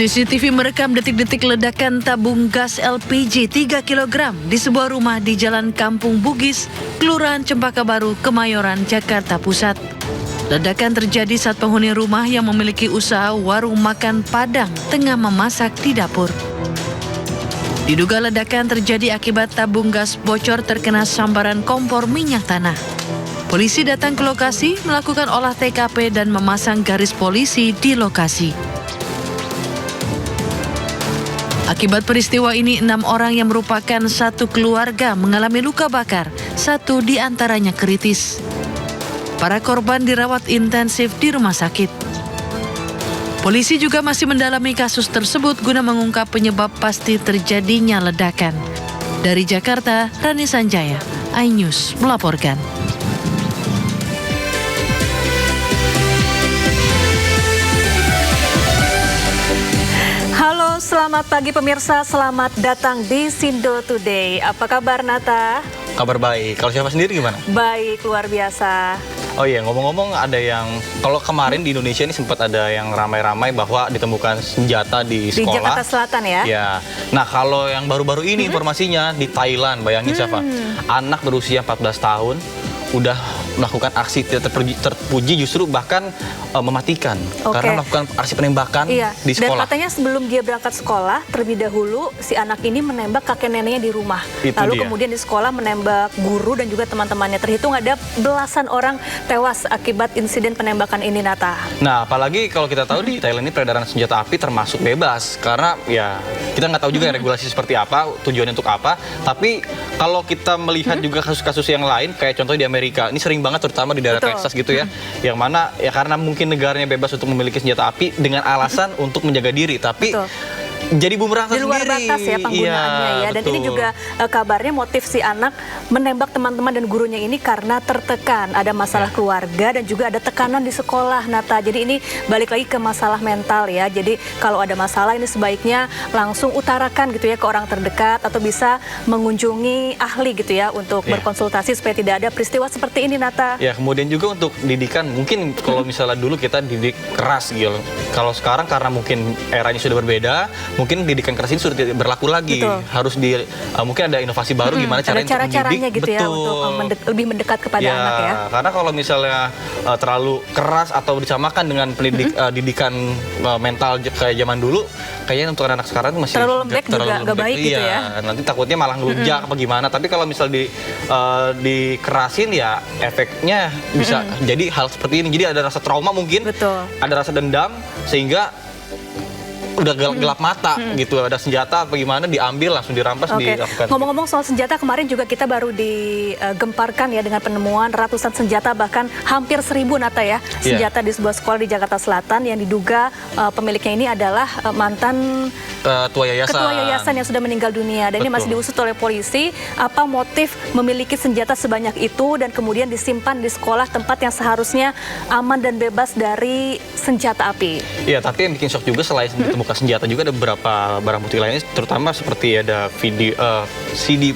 CCTV merekam detik-detik ledakan tabung gas LPG 3 kg di sebuah rumah di Jalan Kampung Bugis, Kelurahan Cempaka Baru, Kemayoran, Jakarta Pusat. Ledakan terjadi saat penghuni rumah yang memiliki usaha warung makan Padang tengah memasak di dapur. Diduga ledakan terjadi akibat tabung gas bocor terkena sambaran kompor minyak tanah. Polisi datang ke lokasi, melakukan olah TKP dan memasang garis polisi di lokasi. Akibat peristiwa ini, 6 orang yang merupakan satu keluarga mengalami luka bakar, 1 diantaranya kritis. Para korban dirawat intensif di rumah sakit. Polisi juga masih mendalami kasus tersebut guna mengungkap penyebab pasti terjadinya ledakan. Dari Jakarta, Rani Sanjaya, iNews melaporkan. Halo, selamat pagi pemirsa, selamat datang di Sindo Today. Apa kabar Nata? Kabar baik. Kalau siapa sendiri gimana? Baik, luar biasa. Oh iya, ngomong-ngomong ada yang, kalau kemarin di Indonesia ini sempat ada yang ramai-ramai bahwa ditemukan senjata di sekolah. Di Jakarta Selatan ya? Ya. Nah kalau yang baru-baru ini informasinya di Thailand, bayangin siapa? Anak berusia 14 tahun udah melakukan aksi tidak terpuji, justru bahkan mematikan karena melakukan aksi penembakan di sekolah. Dan katanya sebelum dia berangkat sekolah, terlebih dahulu si anak ini menembak kakek neneknya di rumah. Lalu kemudian di sekolah menembak guru dan juga teman-temannya. Terhitung ada belasan orang tewas akibat insiden penembakan ini, Nata. Nah, apalagi kalau kita tahu di Thailand ini peredaran senjata api termasuk bebas, karena ya kita nggak tahu juga regulasi seperti apa, tujuannya untuk apa. Tapi kalau kita melihat juga kasus-kasus yang lain, kayak contohnya di Amerika, ini sering banget terutama di daerah Texas gitu ya, yang mana ya karena mungkin negaranya bebas untuk memiliki senjata api dengan alasan untuk menjaga diri, tapi jadi bumerang di luar batas ya penggunaannya ya. Dan ini juga kabarnya motif si anak menembak teman-teman dan gurunya ini karena tertekan, ada masalah keluarga dan juga ada tekanan di sekolah, Nata. Jadi ini balik lagi ke masalah mental ya. Jadi kalau ada masalah ini sebaiknya langsung utarakan gitu ya ke orang terdekat atau bisa mengunjungi ahli gitu ya untuk berkonsultasi supaya tidak ada peristiwa seperti ini, Nata. Ya, kemudian juga untuk didikan, mungkin kalau misalnya dulu kita didik keras gitu. Kalau sekarang karena mungkin eranya sudah berbeda, mungkin didikan keras ini sudah tidak berlaku lagi. Harus mungkin ada inovasi baru gimana caranya gitu ya untuk lebih mendekat kepada anak ya. Karena kalau misalnya terlalu keras atau disamakan dengan didikan mental kayak zaman dulu, kayaknya untuk anak sekarang itu masih terlalu lembek juga nggak baik gitu ya. Nanti takutnya malah ngelunjak apa gimana. Tapi kalau misal dikerasin ya efeknya bisa jadi hal seperti ini. Jadi ada rasa trauma mungkin, ada rasa dendam sehingga udah gelap mata gitu, ada senjata apa gimana diambil langsung dirampas dilakukan. Ngomong-ngomong soal senjata, kemarin juga kita baru digemparkan ya dengan penemuan ratusan senjata, bahkan hampir 1000 Nata ya, senjata di sebuah sekolah di Jakarta Selatan yang diduga pemiliknya ini adalah mantan ketua yayasan yang sudah meninggal dunia. Dan ini masih diusut oleh polisi, apa motif memiliki senjata sebanyak itu dan kemudian disimpan di sekolah tempat yang seharusnya aman dan bebas dari senjata api. Iya, tapi yang bikin shock juga selain ditemukan senjata juga ada beberapa barang bukti lainnya, terutama seperti ada video CD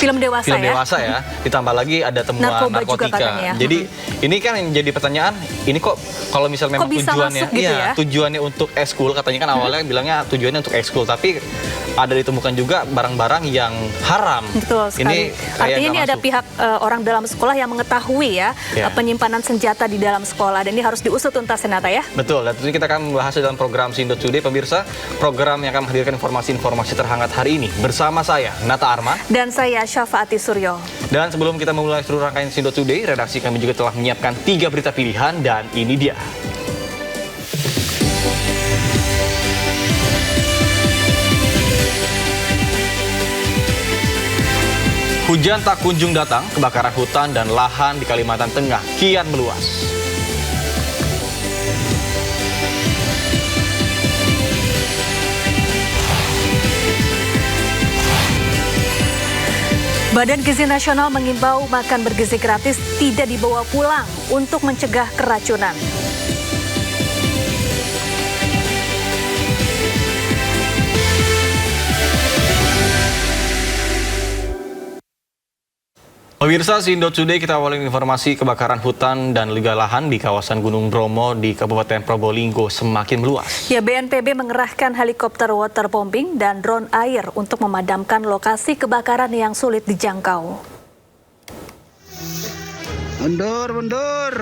film dewasa ya, ditambah lagi ada temuan narkotika. Jadi ini kan yang jadi pertanyaan, ini kok kalau misalnya memang tujuannya gitu tujuannya untuk ekskul, katanya kan awalnya bilangnya tujuannya untuk ekskul, tapi ada ditemukan juga barang-barang yang haram. Betul sekali. Artinya ini ada pihak orang dalam sekolah yang mengetahui ya penyimpanan senjata di dalam sekolah, dan ini harus diusut tuntas, Nata ya. Betul, dan tentunya kita akan membahas dalam program Sindo Today, pemirsa, program yang akan menghadirkan informasi-informasi terhangat hari ini bersama saya Nata Arman dan saya Syafaati Suryo. Dan sebelum kita memulai seluruh rangkaian Sindo Today, redaksi kami juga telah menyiapkan 3 berita pilihan, dan ini dia. Hujan tak kunjung datang, kebakaran hutan dan lahan di Kalimantan Tengah kian meluas. Badan Gizi Nasional mengimbau makan bergizi gratis tidak dibawa pulang untuk mencegah keracunan. Pemirsa Sindo Today, kita awali informasi kebakaran hutan dan juga lahan di kawasan Gunung Bromo di Kabupaten Probolinggo semakin meluas. Ya, BNPB mengerahkan helikopter waterbombing dan drone air untuk memadamkan lokasi kebakaran yang sulit dijangkau. Mundur.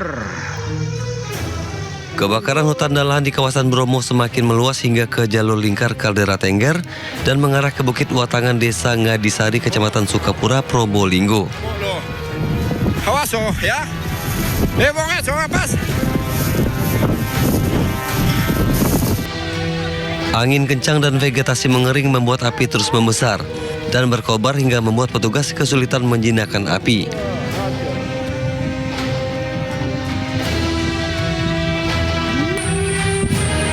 Kebakaran hutan dan lahan di kawasan Bromo semakin meluas hingga ke jalur lingkar Kaldera Tengger dan mengarah ke Bukit Watangan Desa Ngadisari, Kecamatan Sukapura, Probolinggo. Awas ya. Pas. Angin kencang dan vegetasi mengering membuat api terus membesar dan berkobar hingga membuat petugas kesulitan menjinakkan api.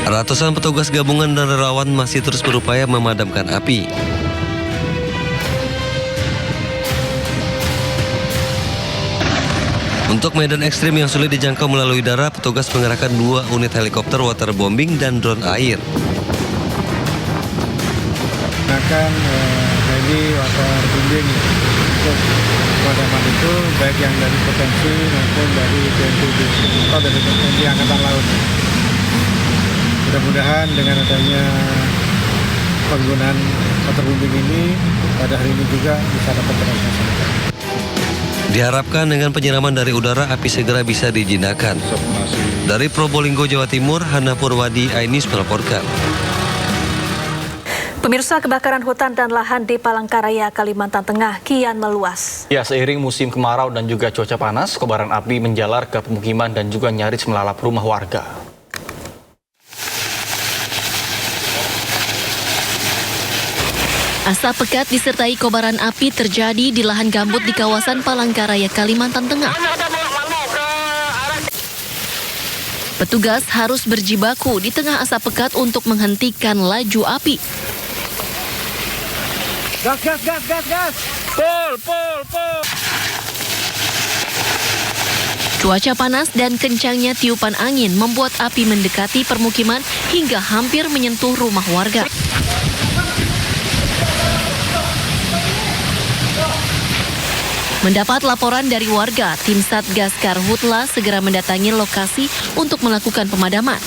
Ratusan petugas gabungan dan relawan masih terus berupaya memadamkan api. Untuk medan ekstrim yang sulit dijangkau melalui udara, petugas mengerahkan 2 unit helikopter waterbombing dan drone air. Gunakan heli waterbombing untuk pemadaman itu, baik yang dari potensi maupun dari BNPB atau dari potensi Angkatan Laut. Mudah-mudahan dengan adanya penggunaan waterbombing ini pada hari ini juga bisa dapat terlaksana. Diharapkan dengan penyiraman dari udara, api segera bisa dijinakkan. Dari Probolinggo, Jawa Timur, Hana Purwadi, iNews melaporkan. Pemirsa, kebakaran hutan dan lahan di Palangkaraya, Kalimantan Tengah kian meluas. Ya, seiring musim kemarau dan juga cuaca panas, kobaran api menjalar ke pemukiman dan juga nyaris melalap rumah warga. Asap pekat disertai kobaran api terjadi di lahan gambut di kawasan Palangkaraya, Kalimantan Tengah. Petugas harus berjibaku di tengah asap pekat untuk menghentikan laju api. Gas. Pol. Cuaca panas dan kencangnya tiupan angin membuat api mendekati permukiman hingga hampir menyentuh rumah warga. Mendapat laporan dari warga, tim Satgas Karhutla segera mendatangi lokasi untuk melakukan pemadaman.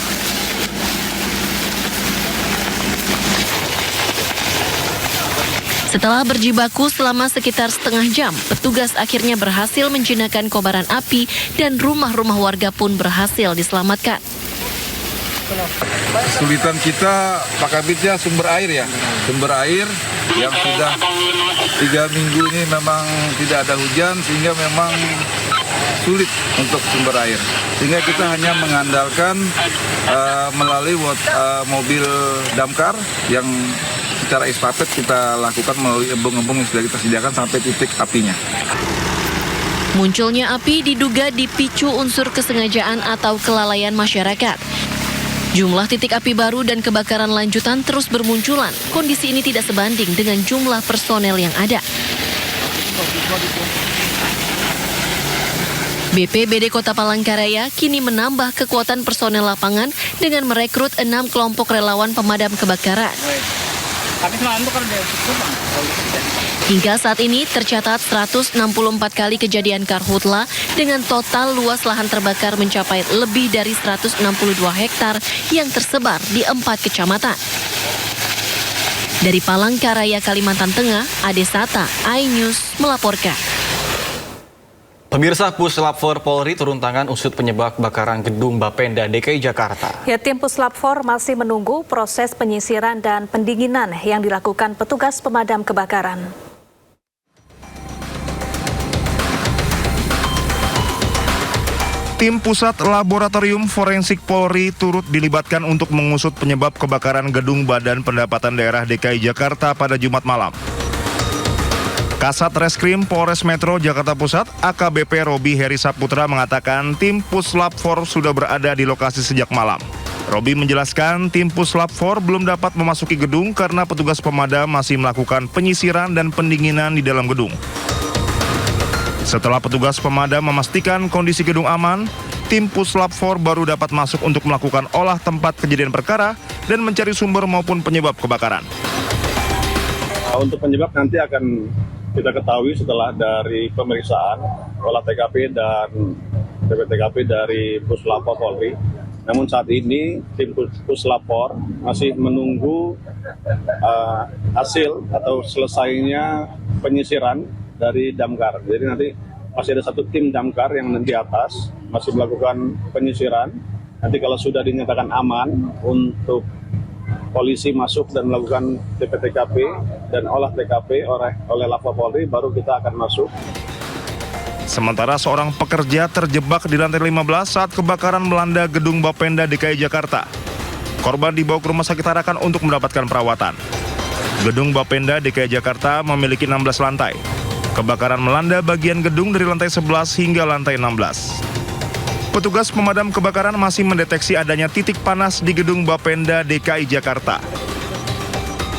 Setelah berjibaku selama sekitar setengah jam, petugas akhirnya berhasil menjinakkan kobaran api dan rumah-rumah warga pun berhasil diselamatkan. Kesulitan kita Pak Kabitnya sumber air ya. Sumber air yang sudah 3 minggu ini memang tidak ada hujan sehingga memang sulit untuk sumber air. Sehingga kita hanya mengandalkan melalui mobil damkar yang secara estafet kita lakukan melalui embung-embung yang sudah kita sediakan sampai titik apinya. Munculnya api diduga dipicu unsur kesengajaan atau kelalaian masyarakat. Jumlah titik api baru dan kebakaran lanjutan terus bermunculan. Kondisi ini tidak sebanding dengan jumlah personel yang ada. BPBD Kota Palangkaraya kini menambah kekuatan personel lapangan dengan merekrut 6 kelompok relawan pemadam kebakaran. Hingga saat ini tercatat 164 kali kejadian karhutla dengan total luas lahan terbakar mencapai lebih dari 162 hektar yang tersebar di 4 kecamatan. Dari Palangkaraya, Kalimantan Tengah, Ade Sata, iNews melaporkan. Pemirsa, Puslap 4 Polri turun tangan usut penyebab kebakaran gedung Bapenda DKI Jakarta. Ya, tim Puslap 4 masih menunggu proses penyisiran dan pendinginan yang dilakukan petugas pemadam kebakaran. Tim Pusat Laboratorium Forensik Polri turut dilibatkan untuk mengusut penyebab kebakaran gedung Badan Pendapatan Daerah DKI Jakarta pada Jumat malam. Kasat Reskrim Polres Metro Jakarta Pusat, AKBP Robi Heri Saputra mengatakan tim Puslap 4 sudah berada di lokasi sejak malam. Robi menjelaskan tim Puslap 4 belum dapat memasuki gedung karena petugas pemadam masih melakukan penyisiran dan pendinginan di dalam gedung. Setelah petugas pemadam memastikan kondisi gedung aman, tim Puslap 4 baru dapat masuk untuk melakukan olah tempat kejadian perkara dan mencari sumber maupun penyebab kebakaran. Untuk penyebab nanti akan kita ketahui setelah dari pemeriksaan olah TKP dan PPTKP dari Puslapor Polri. Namun saat ini tim Puslapor masih menunggu hasil atau selesainya penyisiran dari damkar. Jadi nanti masih ada satu tim damkar yang di atas masih melakukan penyisiran. Nanti kalau sudah dinyatakan aman untuk polisi masuk dan melakukan PPTKP dan olah TKP oleh Lapa Polri, baru kita akan masuk. Sementara seorang pekerja terjebak di lantai 15 saat kebakaran melanda gedung Bapenda DKI Jakarta. Korban dibawa ke Rumah Sakit Tarakan untuk mendapatkan perawatan. Gedung Bapenda DKI Jakarta memiliki 16 lantai. Kebakaran melanda bagian gedung dari lantai 11 hingga lantai 16. Petugas pemadam kebakaran masih mendeteksi adanya titik panas di gedung Bapenda DKI Jakarta.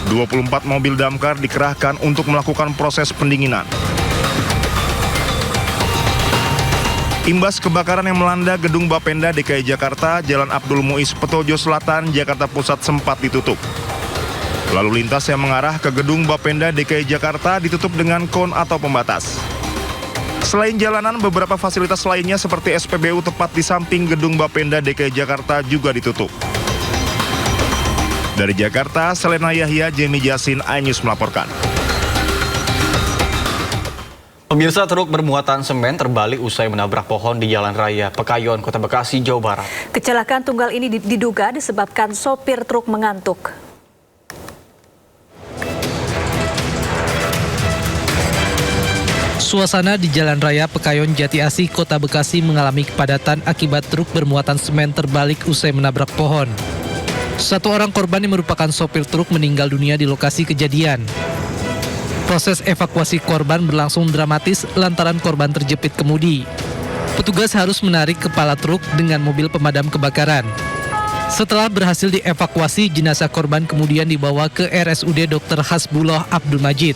24 mobil damkar dikerahkan untuk melakukan proses pendinginan. Imbas kebakaran yang melanda gedung Bapenda DKI Jakarta, Jalan Abdul Muiz Petojo Selatan, Jakarta Pusat sempat ditutup. Lalu lintas yang mengarah ke gedung Bapenda DKI Jakarta ditutup dengan kon atau pembatas. Selain jalanan, beberapa fasilitas lainnya seperti SPBU tepat di samping gedung Bapenda DKI Jakarta juga ditutup. Dari Jakarta, Selena Yahya, Jemi Jasin, iNews melaporkan. Pemirsa, truk bermuatan semen terbalik usai menabrak pohon di Jalan Raya Pekayon, Kota Bekasi, Jawa Barat. Kecelakaan tunggal ini diduga disebabkan sopir truk mengantuk. Suasana di Jalan Raya Pekayon Jati Asih, Kota Bekasi mengalami kepadatan akibat truk bermuatan semen terbalik usai menabrak pohon. Satu orang korban yang merupakan sopir truk meninggal dunia di lokasi kejadian. Proses evakuasi korban berlangsung dramatis lantaran korban terjepit kemudi. Petugas harus menarik kepala truk dengan mobil pemadam kebakaran. Setelah berhasil dievakuasi, jenazah korban kemudian dibawa ke RSUD Dr. Hasbullah Abdul Majid.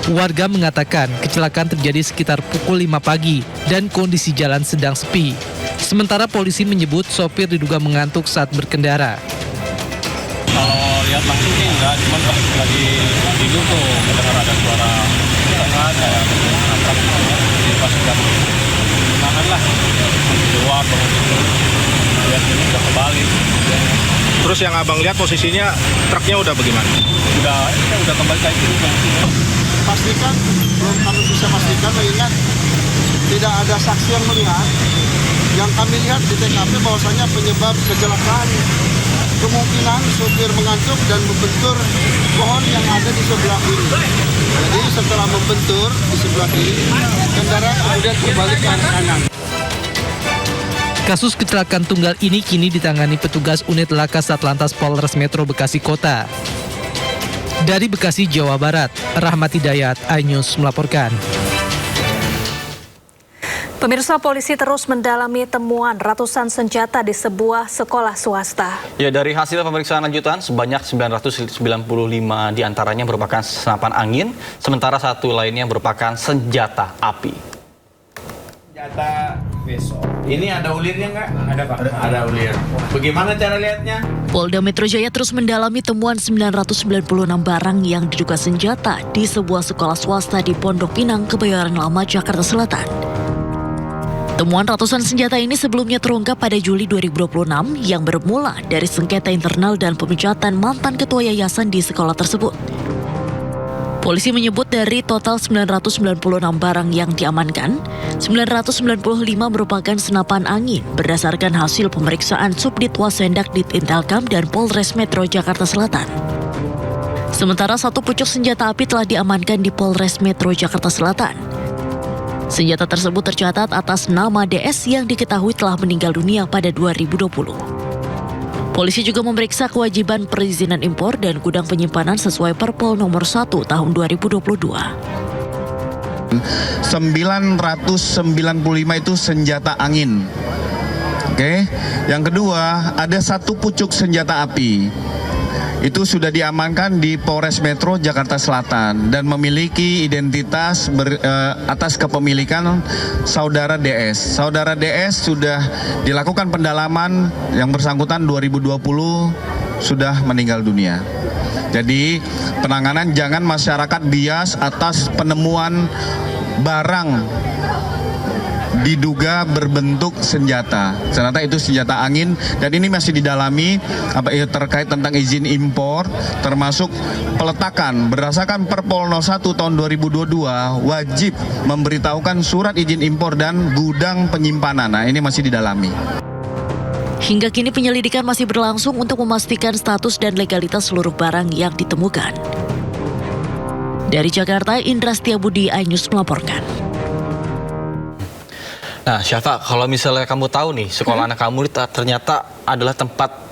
Warga mengatakan kecelakaan terjadi sekitar pukul 5 pagi dan kondisi jalan sedang sepi. Sementara polisi menyebut sopir diduga mengantuk saat berkendara. Kalau lihat langsung sih enggak, cuma pas lagi tidur tuh mendengar ada suara tengah kayak nabrak jadi pas udah nahan lah keluar bangun itu lihat ini udah kebalik. Terus yang abang lihat posisinya truknya udah bagaimana? Udah kembali kayak gitu. Pastikan, belum kami bisa pastikan mengingat tidak ada saksi yang melihat. Yang kami lihat di TKP bahwasanya penyebab kecelakaan kemungkinan sopir mengantuk dan membentur pohon yang ada di sebelah kiri. Jadi setelah membentur di sebelah kiri, kendaraan kemudian berbalik ke arah kanan. Kasus kecelakaan tunggal ini kini ditangani petugas unit laka Satlantas Polres Metro Bekasi Kota. Dari Bekasi, Jawa Barat, Rahmat Hidayat, iNews melaporkan. Pemirsa, polisi terus mendalami temuan ratusan senjata di sebuah sekolah swasta. Ya, dari hasil pemeriksaan lanjutan, sebanyak 995 diantaranya merupakan senapan angin, sementara satu lainnya merupakan senjata api. Senjata besok. Ini ada ulirnya nggak? Ada, Pak. Ada ulir. Bagaimana cara lihatnya? Polda Metro Jaya terus mendalami temuan 996 barang yang diduga senjata di sebuah sekolah swasta di Pondok Pinang, Kebayoran Lama, Jakarta Selatan. Temuan ratusan senjata ini sebelumnya terungkap pada Juli 2026 yang bermula dari sengketa internal dan pemecatan mantan ketua yayasan di sekolah tersebut. Polisi menyebut dari total 996 barang yang diamankan, 995 merupakan senapan angin berdasarkan hasil pemeriksaan Subdit Wasendak Ditintelkam dan Polres Metro Jakarta Selatan. Sementara satu pucuk senjata api telah diamankan di Polres Metro Jakarta Selatan. Senjata tersebut tercatat atas nama DS yang diketahui telah meninggal dunia pada 2020. Polisi juga memeriksa kewajiban perizinan impor dan gudang penyimpanan sesuai Perpol nomor 1 tahun 2022. 995 itu senjata angin. Oke. Yang kedua, ada satu pucuk senjata api. Itu sudah diamankan di Polres Metro Jakarta Selatan dan memiliki identitas atas kepemilikan saudara DS. Saudara DS sudah dilakukan pendalaman yang bersangkutan 2020 sudah meninggal dunia. Jadi penanganan jangan masyarakat bias atas penemuan barang diduga berbentuk senjata. Ternyata itu senjata angin dan ini masih didalami terkait tentang izin impor termasuk peletakan. Berdasarkan Perpol 01 tahun 2022 wajib memberitahukan surat izin impor dan gudang penyimpanan. Nah, ini masih didalami. Hingga kini penyelidikan masih berlangsung untuk memastikan status dan legalitas seluruh barang yang ditemukan. Dari Jakarta, Indra Setiabudi, iNews melaporkan. Nah, Syafa, kalau misalnya kamu tahu nih, sekolah anak kamu ternyata adalah tempat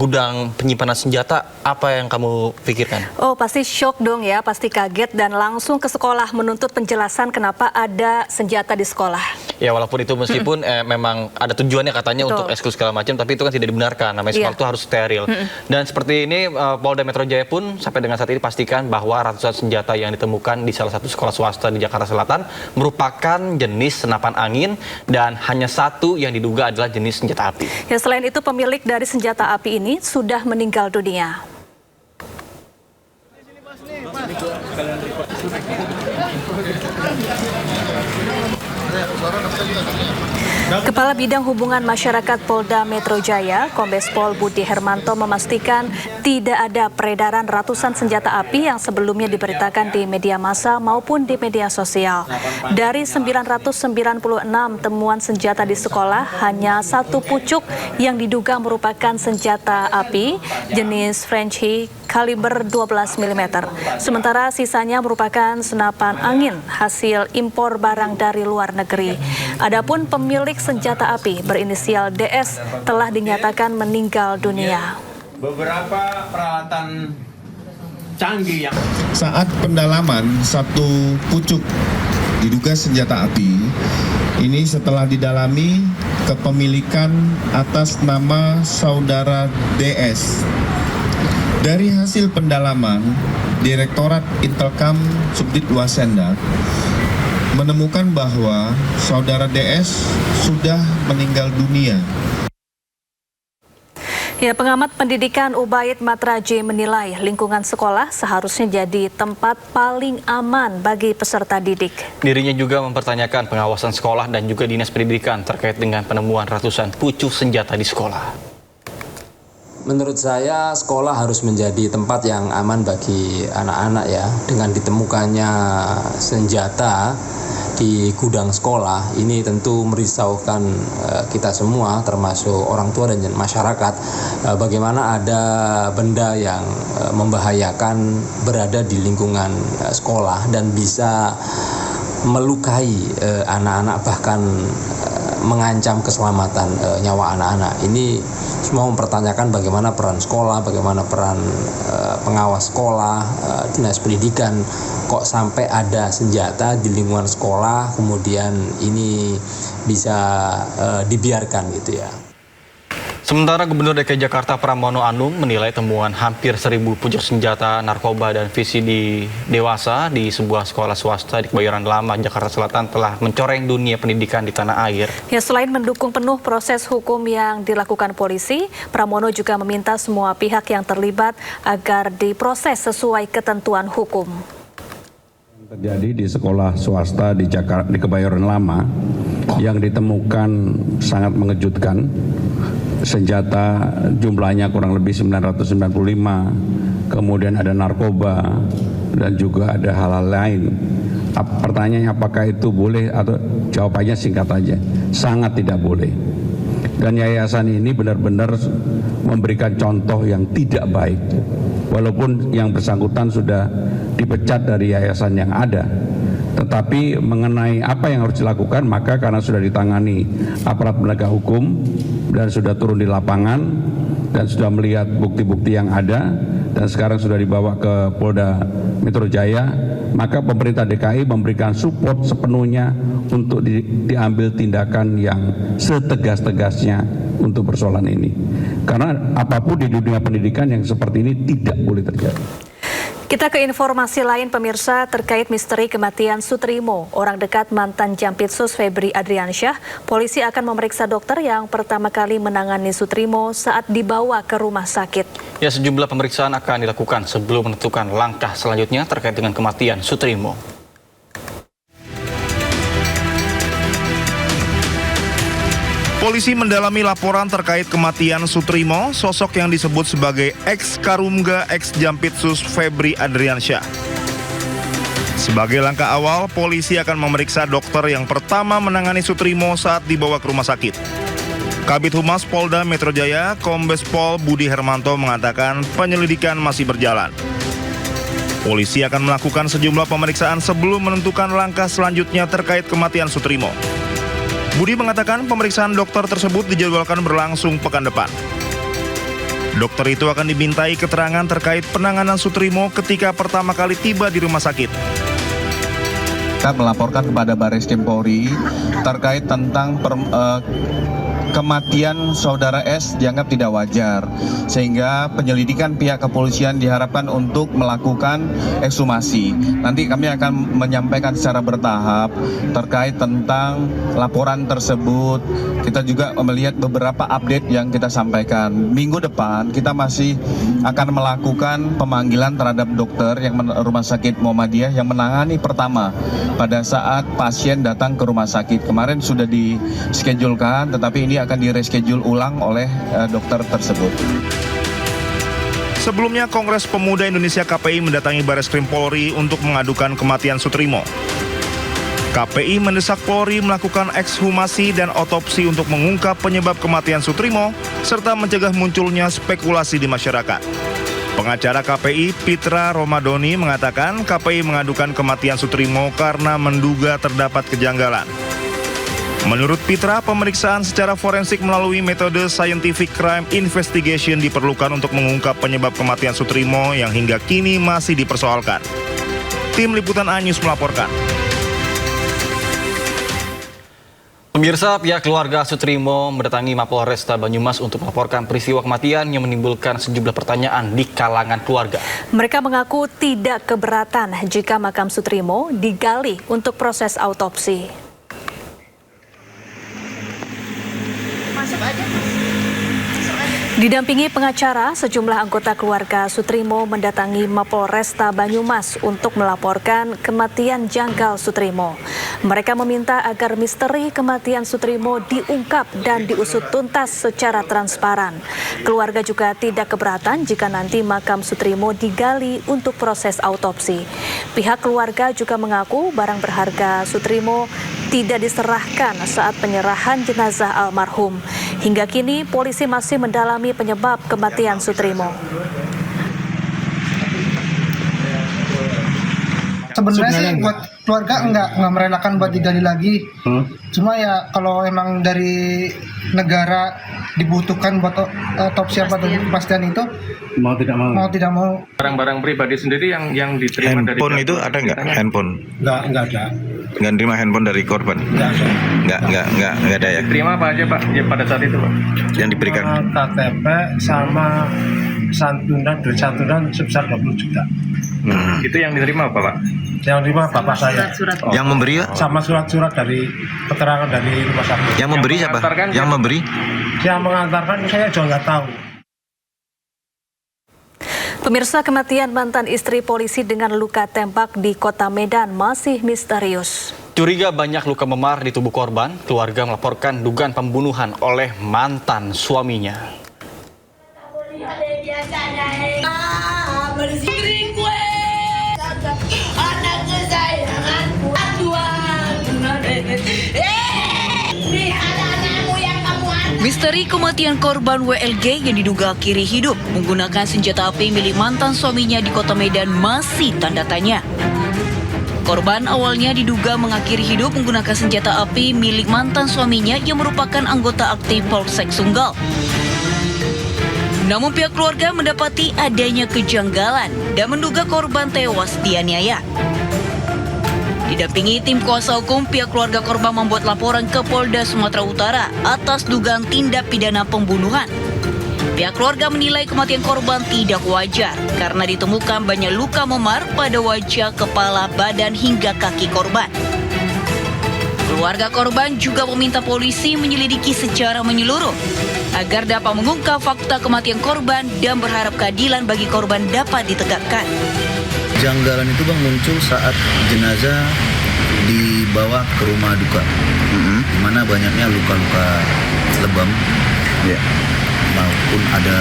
gudang penyimpanan senjata, apa yang kamu pikirkan? Oh, pasti shock dong ya, pasti kaget dan langsung ke sekolah menuntut penjelasan kenapa ada senjata di sekolah. Ya, walaupun itu meskipun memang ada tujuannya katanya untuk eksklusif segala macam, tapi itu kan tidak dibenarkan. Namanya sekolah itu harus steril. Dan seperti ini, Polda Metro Jaya pun sampai dengan saat ini pastikan bahwa ratusan senjata yang ditemukan di salah satu sekolah swasta di Jakarta Selatan merupakan jenis senapan angin dan hanya satu yang diduga adalah jenis senjata api. Ya, selain itu pemilik dari senjata api ini sudah meninggal dunia. Kepala Bidang Hubungan Masyarakat Polda Metro Jaya, Kombes Pol Budi Hermanto memastikan tidak ada peredaran ratusan senjata api yang sebelumnya diberitakan di media massa maupun di media sosial. Dari 996 temuan senjata di sekolah, hanya satu pucuk yang diduga merupakan senjata api jenis Frenchy kaliber 12 mm. Sementara sisanya merupakan senapan angin hasil impor barang dari luar negeri. Adapun pemilik senjata api berinisial DS telah dinyatakan meninggal dunia. Beberapa peralatan canggih yang saat pendalaman satu pucuk diduga senjata api ini setelah didalami kepemilikan atas nama saudara DS. Dari hasil pendalaman, Direktorat Intelkam Subdit Wasenda menemukan bahwa saudara DS sudah meninggal dunia. Ya, pengamat pendidikan Ubaid Matraji menilai lingkungan sekolah seharusnya jadi tempat paling aman bagi peserta didik. Dirinya juga mempertanyakan pengawasan sekolah dan juga Dinas Pendidikan terkait dengan penemuan ratusan pucuk senjata di sekolah. Menurut saya sekolah harus menjadi tempat yang aman bagi anak-anak ya. Dengan ditemukannya senjata di gudang sekolah ini tentu merisaukan kita semua termasuk orang tua dan masyarakat. Bagaimana ada benda yang membahayakan berada di lingkungan sekolah dan bisa melukai anak-anak bahkan mengancam keselamatan nyawa anak-anak. Ini semua mempertanyakan bagaimana peran sekolah, bagaimana peran pengawas sekolah, dinas pendidikan, kok sampai ada senjata di lingkungan sekolah, kemudian ini bisa dibiarkan gitu ya. Sementara Gubernur DKI Jakarta Pramono Anung menilai temuan hampir 1.000 pucuk senjata, narkoba, dan VCD dewasa di sebuah sekolah swasta di Kebayoran Lama, Jakarta Selatan telah mencoreng dunia pendidikan di tanah air. Ya, selain mendukung penuh proses hukum yang dilakukan polisi, Pramono juga meminta semua pihak yang terlibat agar diproses sesuai ketentuan hukum. Terjadi di sekolah swasta di Jakarta, di Kebayoran Lama, yang ditemukan sangat mengejutkan. Senjata jumlahnya kurang lebih 995, kemudian ada narkoba dan juga ada hal-hal lain. Pertanyaannya apakah itu boleh atau jawabannya singkat aja, sangat tidak boleh. Dan yayasan ini benar-benar memberikan contoh yang tidak baik. Walaupun yang bersangkutan sudah dipecat dari yayasan yang ada. Tetapi mengenai apa yang harus dilakukan, maka karena sudah ditangani aparat penegak hukum dan sudah turun di lapangan dan sudah melihat bukti-bukti yang ada dan sekarang sudah dibawa ke Polda Metro Jaya, maka pemerintah DKI memberikan support sepenuhnya untuk diambil tindakan yang setegas-tegasnya untuk persoalan ini. Karena apapun di dunia pendidikan yang seperti ini tidak boleh terjadi. Kita ke informasi lain pemirsa terkait misteri kematian Sutrimo, orang dekat mantan Jampitsus Febri Adriansyah. Polisi akan memeriksa dokter yang pertama kali menangani Sutrimo saat dibawa ke rumah sakit. Ya, sejumlah pemeriksaan akan dilakukan sebelum menentukan langkah selanjutnya terkait dengan kematian Sutrimo. Polisi mendalami laporan terkait kematian Sutrimo, sosok yang disebut sebagai ex-Karumga ex-Jampitsus Febri Adriansyah. Sebagai langkah awal, polisi akan memeriksa dokter yang pertama menangani Sutrimo saat dibawa ke rumah sakit. Kabid Humas Polda Metro Jaya, Kombes Pol Budi Hermanto mengatakan penyelidikan masih berjalan. Polisi akan melakukan sejumlah pemeriksaan sebelum menentukan langkah selanjutnya terkait kematian Sutrimo. Budi mengatakan pemeriksaan dokter tersebut dijadwalkan berlangsung pekan depan. Dokter itu akan dimintai keterangan terkait penanganan Sutrimo ketika pertama kali tiba di rumah sakit. Kita melaporkan kepada Barreskrim Polri terkait tentang kematian saudara S dianggap tidak wajar, sehingga penyelidikan pihak kepolisian diharapkan untuk melakukan ekshumasi. Nanti kami akan menyampaikan secara bertahap terkait tentang laporan tersebut. Kita juga melihat beberapa update yang kita sampaikan. Minggu depan kita masih akan melakukan pemanggilan terhadap dokter yang rumah sakit Muhammadiyah yang menangani pertama pada saat pasien datang ke rumah sakit. Kemarin sudah dischedulkan, tetapi ini akan direschedule ulang oleh dokter tersebut. Sebelumnya, Kongres Pemuda Indonesia KPI mendatangi Barreskrim Polri untuk mengadukan kematian Sutrimo. KPI mendesak Polri melakukan ekshumasi dan otopsi untuk mengungkap penyebab kematian Sutrimo serta mencegah munculnya spekulasi di masyarakat. Pengacara KPI Pitra Romadoni mengatakan KPI mengadukan kematian Sutrimo karena menduga terdapat kejanggalan. Menurut Pitra, pemeriksaan secara forensik melalui metode Scientific Crime Investigation diperlukan untuk mengungkap penyebab kematian Sutrimo yang hingga kini masih dipersoalkan. Tim Liputan A-News melaporkan. Pemirsa, pihak keluarga Sutrimo mendatangi Mapolresta Banyumas untuk melaporkan peristiwa kematian yang menimbulkan sejumlah pertanyaan di kalangan keluarga. Mereka mengaku tidak keberatan jika makam Sutrimo digali untuk proses autopsi. Didampingi pengacara, sejumlah anggota keluarga Sutrimo mendatangi Mapolresta Banyumas untuk melaporkan kematian janggal Sutrimo. Mereka meminta agar misteri kematian Sutrimo diungkap dan diusut tuntas secara transparan. Keluarga juga tidak keberatan jika nanti makam Sutrimo digali untuk proses autopsi. Pihak keluarga juga mengaku barang berharga Sutrimo tidak diserahkan saat penyerahan jenazah almarhum. Hingga kini polisi masih mendalami penyebab kematian Sutrimo. Sebenarnya sih buat keluarga enggak merelakan buat digali lagi. Cuma ya kalau emang dari negara dibutuhkan buat otopsi apa kepastian itu mau tidak mau. Barang-barang pribadi sendiri yang diterima dari handphone itu ada nggak? Handphone? Enggak ada. Nggak terima handphone dari korban? Nggak ada ya? Terima apa aja Pak ya, pada saat itu Pak? Yang diberikan? KTP sama duit santunan sebesar 20 juta. Itu yang diterima apa Pak? Yang diterima bapak saya. Yang memberi ya? Sama surat-surat dari keterangan dari rumah sakit. Yang memberi siapa? Yang memberi? Yang mengantarkan saya juga nggak tahu. Pemirsa, kematian mantan istri polisi dengan luka tembak di Kota Medan masih misterius. Curiga banyak luka memar di tubuh korban, keluarga melaporkan dugaan pembunuhan oleh mantan suaminya. Misteri kematian korban WLG yang diduga akhiri hidup menggunakan senjata api milik mantan suaminya di Kota Medan masih tanda tanya. Korban awalnya diduga mengakhiri hidup menggunakan senjata api milik mantan suaminya yang merupakan anggota aktif Polsek Sunggal. Namun pihak keluarga mendapati adanya kejanggalan dan menduga korban tewas dianiaya. Didampingi tim kuasa hukum, pihak keluarga korban membuat laporan ke Polda Sumatera Utara atas dugaan tindak pidana pembunuhan. Pihak keluarga menilai kematian korban tidak wajar karena ditemukan banyak luka memar pada wajah, kepala, badan hingga kaki korban. Keluarga korban juga meminta polisi menyelidiki secara menyeluruh agar dapat mengungkap fakta kematian korban dan berharap keadilan bagi korban dapat ditegakkan. Janggalan itu Bang muncul saat jenazah dibawa ke rumah duka, di mana banyaknya luka-luka lebam, maupun ada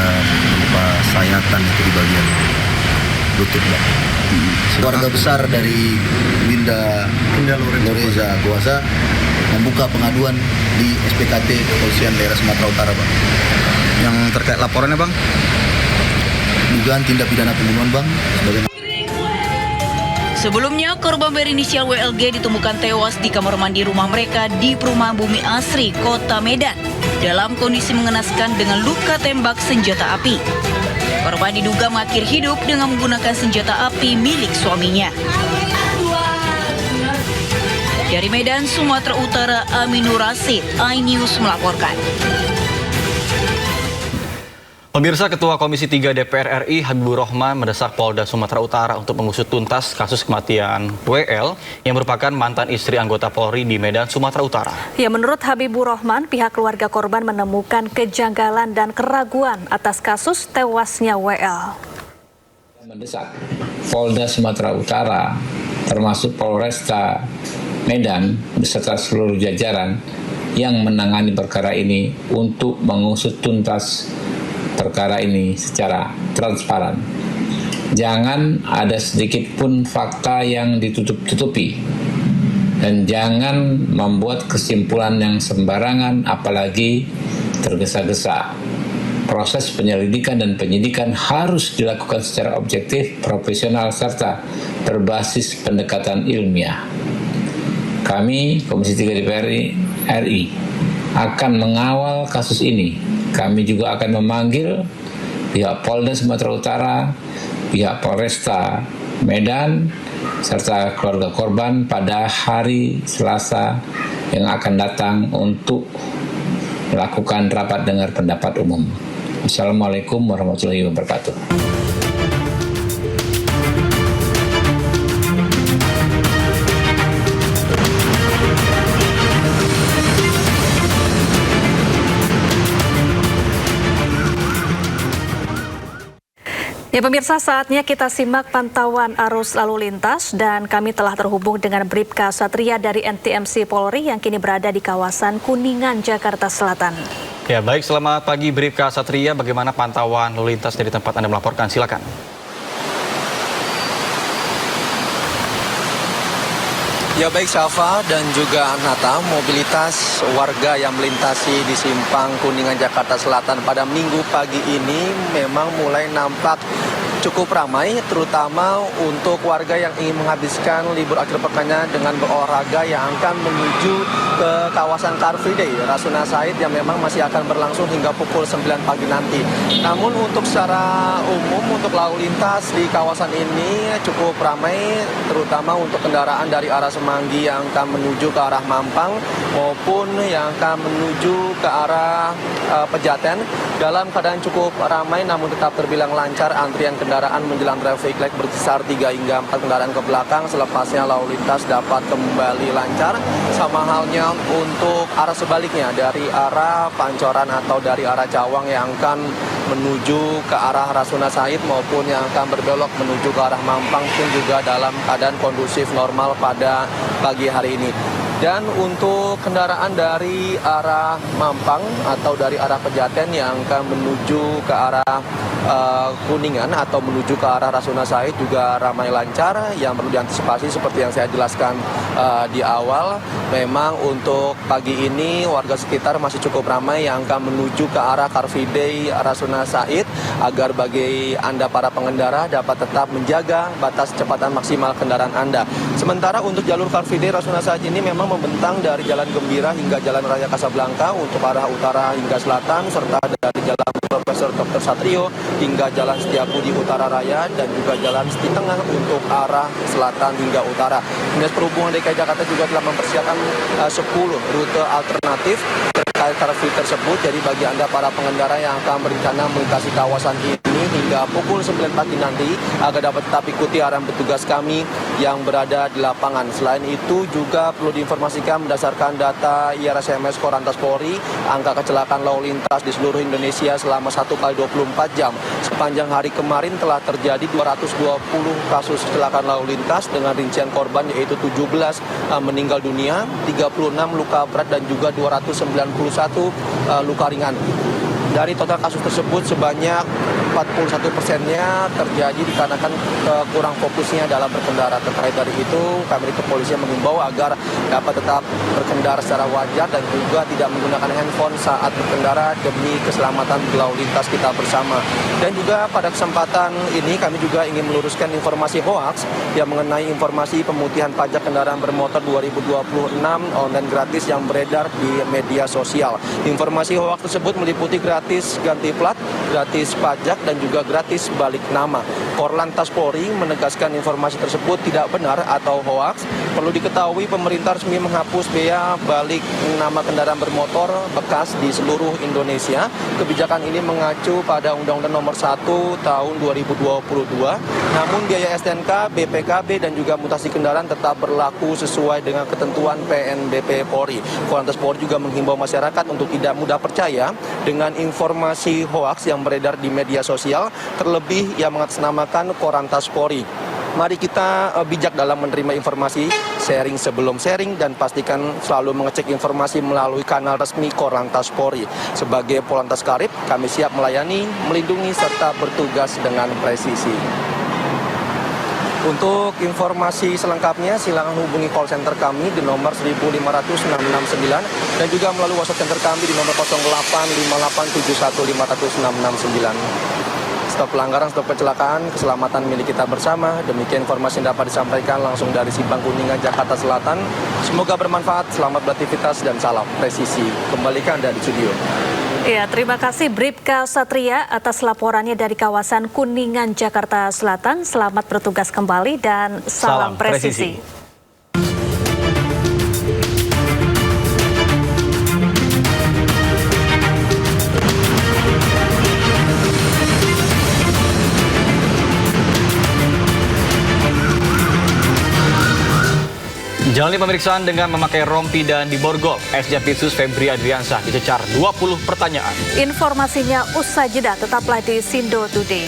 berupa sayatan itu di bagian lutut Bang. Keluarga besar dari Winda Loreza Kuasa membuka pengaduan di SPKT Kepolisian Daerah Sumatera Utara Bang. Yang terkait laporannya Bang? Dugaan tindak pidana pembunuhan Bang. Sebelumnya, korban berinisial WLG ditemukan tewas di kamar mandi rumah mereka di Perumahan Bumi Asri, Kota Medan, dalam kondisi mengenaskan dengan luka tembak senjata api. Korban diduga mengakhiri hidup dengan menggunakan senjata api milik suaminya. Dari Medan, Sumatera Utara, Aminur Rasid, iNews melaporkan. Pemirsa, Ketua Komisi 3 DPR RI Habibur Rahman mendesak Polda Sumatera Utara untuk mengusut tuntas kasus kematian WL yang merupakan mantan istri anggota Polri di Medan, Sumatera Utara. Ya, menurut Habibur Rahman, pihak keluarga korban menemukan kejanggalan dan keraguan atas kasus tewasnya WL. Mendesak Polda Sumatera Utara, termasuk Polresta Medan beserta seluruh jajaran yang menangani perkara ini untuk mengusut tuntas perkara ini secara transparan. Jangan ada sedikit pun fakta yang ditutup-tutupi dan jangan membuat kesimpulan yang sembarangan apalagi tergesa-gesa. Proses penyelidikan dan penyidikan harus dilakukan secara objektif, profesional serta berbasis pendekatan ilmiah. Kami, Komisi 3 DPR RI, akan mengawal kasus ini. Kami juga akan memanggil pihak Polda Sumatera Utara, pihak Polresta Medan, serta keluarga korban pada hari Selasa yang akan datang untuk melakukan rapat dengar pendapat umum. Assalamualaikum warahmatullahi wabarakatuh. Ya pemirsa, saatnya kita simak pantauan arus lalu lintas dan kami telah terhubung dengan Bribka Satria dari NTMC Polri yang kini berada di kawasan Kuningan, Jakarta Selatan. Ya baik, selamat pagi Bribka Satria, bagaimana pantauan lalu lintas dari tempat Anda melaporkan? Silakan. Ya baik Syafa dan juga Nata, mobilitas warga yang melintasi di Simpang Kuningan Jakarta Selatan pada Minggu pagi ini memang mulai nampak cukup ramai, terutama untuk warga yang ingin menghabiskan libur akhir pekannya dengan berolahraga yang akan menuju ke kawasan Car Free Day Rasuna Said yang memang masih akan berlangsung hingga pukul 9 pagi nanti. Namun untuk secara umum untuk lalu lintas di kawasan ini cukup ramai, terutama untuk kendaraan dari arah Semanggi yang akan menuju ke arah Mampang maupun yang akan menuju ke arah Pejaten dalam keadaan cukup ramai namun tetap terbilang lancar. Antrian kendaraan menjelang traffic light berkisar 3 hingga 4 kendaraan ke belakang, selepasnya lalu lintas dapat kembali lancar. Sama halnya untuk arah sebaliknya dari arah Pancoran atau dari arah Cawang yang akan menuju ke arah Rasuna Said maupun yang akan berbelok menuju ke arah Mampang pun juga dalam keadaan kondusif normal pada pagi hari ini. Dan untuk kendaraan dari arah Mampang atau dari arah Pejaten yang akan menuju ke arah Kuningan atau menuju ke arah Rasuna Said juga ramai lancar. Yang perlu diantisipasi seperti yang saya jelaskan di awal, memang untuk pagi ini warga sekitar masih cukup ramai yang akan menuju ke arah Car Free Day Rasuna Said agar bagi Anda para pengendara dapat tetap menjaga batas kecepatan maksimal kendaraan Anda. Sementara untuk jalur Car Free Day Rasuna Said ini memang membentang dari Jalan Gembira hingga Jalan Raya Kasablanka untuk arah utara hingga selatan, serta dari Jalan Profesor Dr. Satrio hingga Jalan Setiabudi Utara Raya dan juga Jalan Seti Tengah untuk arah selatan hingga utara. Dinas Perhubungan DKI Jakarta juga telah mempersiapkan 10 rute alternatif terkait car free tersebut. Jadi bagi Anda para pengendara yang akan berencana melintasi kawasan ini hingga pukul 9 pagi nanti agar dapat tetap ikuti arahan petugas kami yang berada di lapangan. Selain itu juga perlu diinformasikan berdasarkan data IRSMS Korlantas Polri, angka kecelakaan lalu lintas di seluruh Indonesia selama 1 kali 24 jam. Sepanjang hari kemarin telah terjadi 220 kasus kecelakaan lalu lintas dengan rincian korban yaitu 17 meninggal dunia, 36 luka berat dan juga 291 luka ringan. Dari total kasus tersebut sebanyak 41%-nya terjadi dikarenakan kurang fokusnya dalam berkendara. Terkait dari itu, kami di kepolisian mengimbau agar dapat tetap berkendara secara wajar dan juga tidak menggunakan handphone saat berkendara demi keselamatan lalu lintas kita bersama. Dan juga pada kesempatan ini kami juga ingin meluruskan informasi hoaks yang mengenai informasi pemutihan pajak kendaraan bermotor 2026 online gratis yang beredar di media sosial. Informasi hoaks tersebut meliputi gratis ganti plat, gratis pajak, dan juga gratis balik nama. Korlantas Polri menegaskan informasi tersebut tidak benar atau hoaks. Perlu diketahui pemerintah resmi menghapus bea balik nama kendaraan bermotor bekas di seluruh Indonesia. Kebijakan ini mengacu pada Undang-Undang Nomor 1 Tahun 2022. Namun biaya STNK, BPKB, dan juga mutasi kendaraan tetap berlaku sesuai dengan ketentuan PNBP Polri. Korlantas Polri juga menghimbau masyarakat untuk tidak mudah percaya dengan informasi hoaks yang beredar di media sosial, terlebih yang mengatasnamakan Korlantas Polri. Mari kita bijak dalam menerima informasi, sharing sebelum sharing, dan pastikan selalu mengecek informasi melalui kanal resmi Korlantas Polri. Sebagai Polantas Karib, kami siap melayani, melindungi, serta bertugas dengan presisi. Untuk informasi selengkapnya, silakan hubungi call center kami di nomor 1505669 dan juga melalui WhatsApp center kami di nomor 0858715669. Stop pelanggaran, stop kecelakaan, keselamatan milik kita bersama. Demikian informasi yang dapat disampaikan langsung dari Simpang Kuningan, Jakarta Selatan. Semoga bermanfaat, selamat beraktivitas, dan salam presisi. Kembali ke Anda di studio. Ya, terima kasih Bribka Satria atas laporannya dari kawasan Kuningan, Jakarta Selatan. Selamat bertugas kembali dan salam presisi. Jalani pemeriksaan dengan memakai rompi dan diborgol. Ex-Jampitsus Febri Adriansyah dicecar 20 pertanyaan. Informasinya usai jeda, tetaplah di Sindo Today.